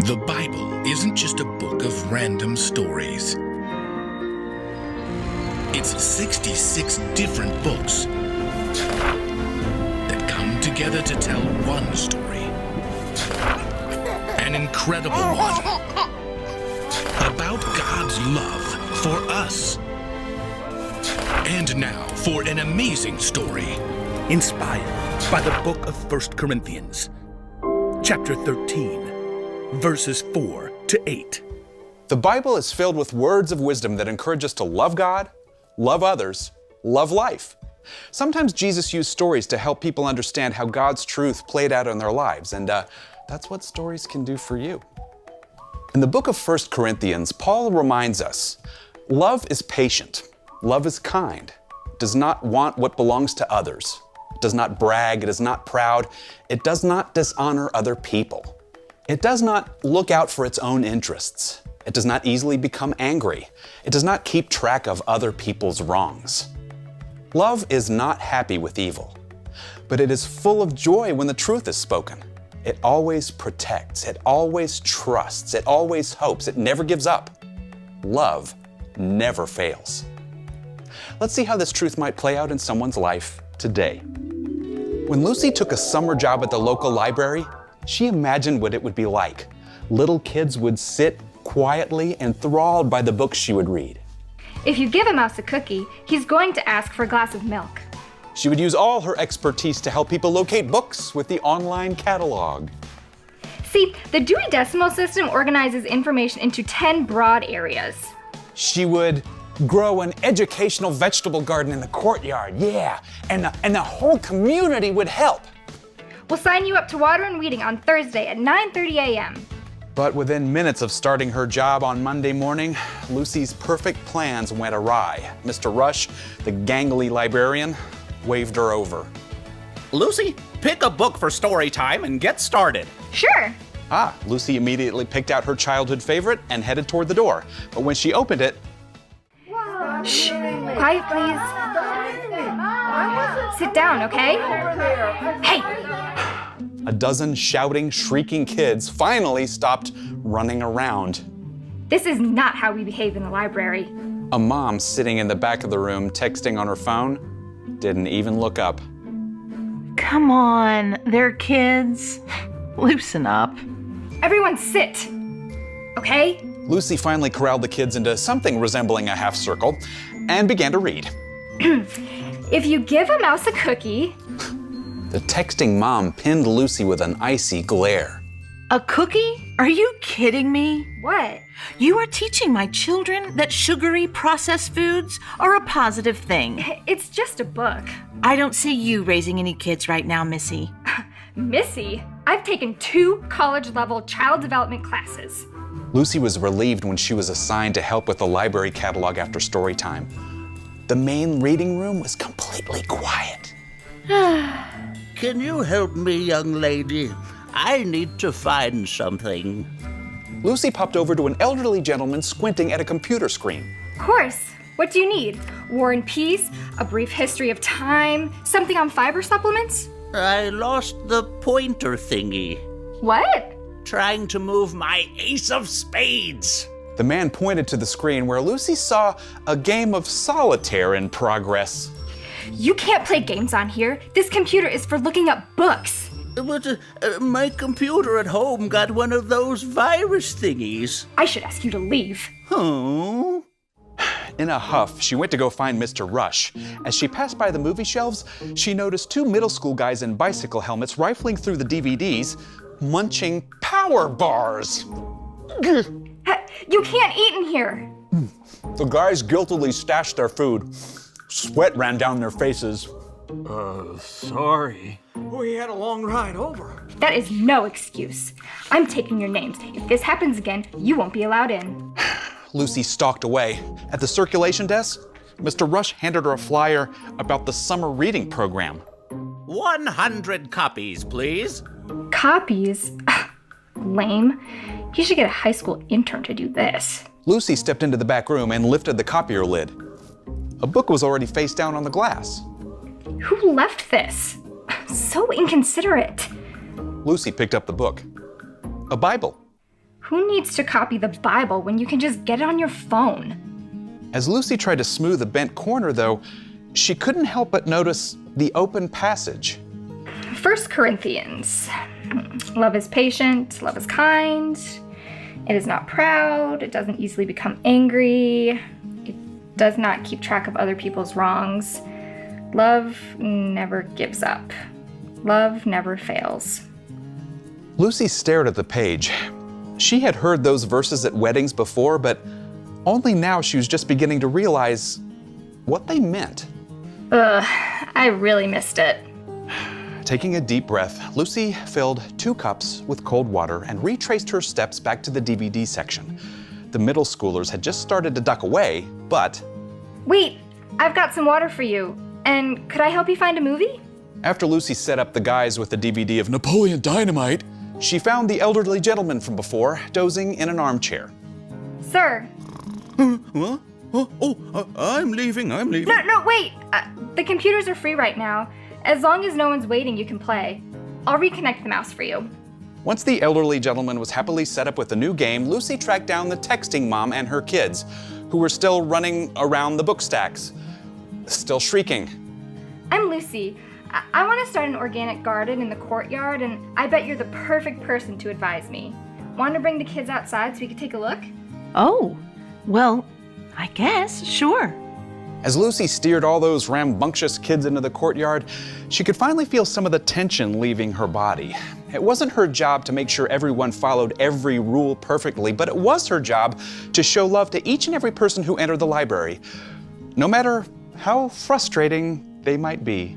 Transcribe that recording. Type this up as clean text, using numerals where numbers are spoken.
The Bible isn't just a book of random stories. It's 66 different books that come together to tell one story. An incredible one. About God's love for us. And now for an amazing story. Inspired by the book of 1 Corinthians, chapter 13, verses 4 to 8. The Bible is filled with words of wisdom that encourage us to love God, love others, love life. Sometimes Jesus used stories to help people understand how God's truth played out in their lives, and that's what stories can do for you. In the book of 1 Corinthians, Paul reminds us, love is patient, love is kind, does not want what belongs to others, does not brag, it is not proud, it does not dishonor other people. It does not look out for its own interests. It does not easily become angry. It does not keep track of other people's wrongs. Love is not happy with evil, but it is full of joy when the truth is spoken. It always protects, it always trusts, it always hopes, it never gives up. Love never fails. Let's see how this truth might play out in someone's life today. When Lucy took a summer job at the local library, she imagined what it would be like. Little kids would sit quietly enthralled by the books she would read. If you give a mouse a cookie, he's going to ask for a glass of milk. She would use all her expertise to help people locate books with the online catalog. See, the Dewey Decimal System organizes information into 10 broad areas. She would grow an educational vegetable garden in the courtyard, and the whole community would help. We'll sign you up to water and weeding on Thursday at 9:30 a.m. But within minutes of starting her job on Monday morning, Lucy's perfect plans went awry. Mr. Rush, the gangly librarian, waved her over. Lucy, pick a book for story time and get started. Sure. Lucy immediately picked out her childhood favorite and headed toward the door. But when she opened it, Shh, quiet please. Sit down, okay? Hey! a dozen shouting, shrieking kids finally stopped running around. This is not how we behave in the library. A mom sitting in the back of the room texting on her phone didn't even look up. Come on, they're kids. Loosen up. Everyone sit, okay? Lucy finally corralled the kids into something resembling a half circle and began to read. If you give a mouse a cookie... The texting mom pinned Lucy with an icy glare. A cookie? Are you kidding me? What? You are teaching my children that sugary processed foods are a positive thing. It's just a book. I don't see you raising any kids right now, Missy. Missy? I've taken 2 college-level child development classes. Lucy was relieved when she was assigned to help with the library catalog after story time. The main reading room was completely quiet. Can you help me, young lady? I need to find something. Lucy popped over to an elderly gentleman squinting at a computer screen. Of course. What do you need? War and Peace? A brief history of time? Something on fiber supplements? I lost the pointer thingy. What? Trying to move my ace of spades. The man pointed to the screen where Lucy saw a game of solitaire in progress. You can't play games on here. This computer is for looking up books. But my computer at home got one of those virus thingies. I should ask you to leave. Oh. In a huff, she went to go find Mr. Rush. As she passed by the movie shelves, she noticed 2 middle school guys in bicycle helmets rifling through the DVDs, munching power bars. You can't eat in here. The guys guiltily stashed their food. Sweat ran down their faces. Sorry. We had a long ride over. That is no excuse. I'm taking your names. If this happens again, you won't be allowed in. Lucy stalked away. At the circulation desk, Mr. Rush handed her a flyer about the summer reading program. 100 copies, please. Copies? Lame. You should get a high school intern to do this. Lucy stepped into the back room and lifted the copier lid. A book was already face down on the glass. Who left this? So inconsiderate. Lucy picked up the book. A Bible. Who needs to copy the Bible when you can just get it on your phone? As Lucy tried to smooth a bent corner, though, she couldn't help but notice the open passage. 1 Corinthians. Love is patient, love is kind, it is not proud, it doesn't easily become angry, it does not keep track of other people's wrongs. Love never gives up. Love never fails. Lucy stared at the page. She had heard those verses at weddings before, but only now she was just beginning to realize what they meant. Ugh, I really missed it. Taking a deep breath, Lucy filled 2 cups with cold water and retraced her steps back to the DVD section. The middle schoolers had just started to duck away, but... Wait, I've got some water for you. And could I help you find a movie? After Lucy set up the guys with the DVD of Napoleon Dynamite, she found the elderly gentleman from before dozing in an armchair. Sir. What? I'm leaving. No, wait. The computers are free right now. As long as no one's waiting, you can play. I'll reconnect the mouse for you. Once the elderly gentleman was happily set up with a new game, Lucy tracked down the texting mom and her kids, who were still running around the book stacks, still shrieking. I'm Lucy. I want to start an organic garden in the courtyard, and I bet you're the perfect person to advise me. Want to bring the kids outside so we could take a look? Oh, well, I guess, sure. As Lucy steered all those rambunctious kids into the courtyard, she could finally feel some of the tension leaving her body. It wasn't her job to make sure everyone followed every rule perfectly, but it was her job to show love to each and every person who entered the library, no matter how frustrating they might be.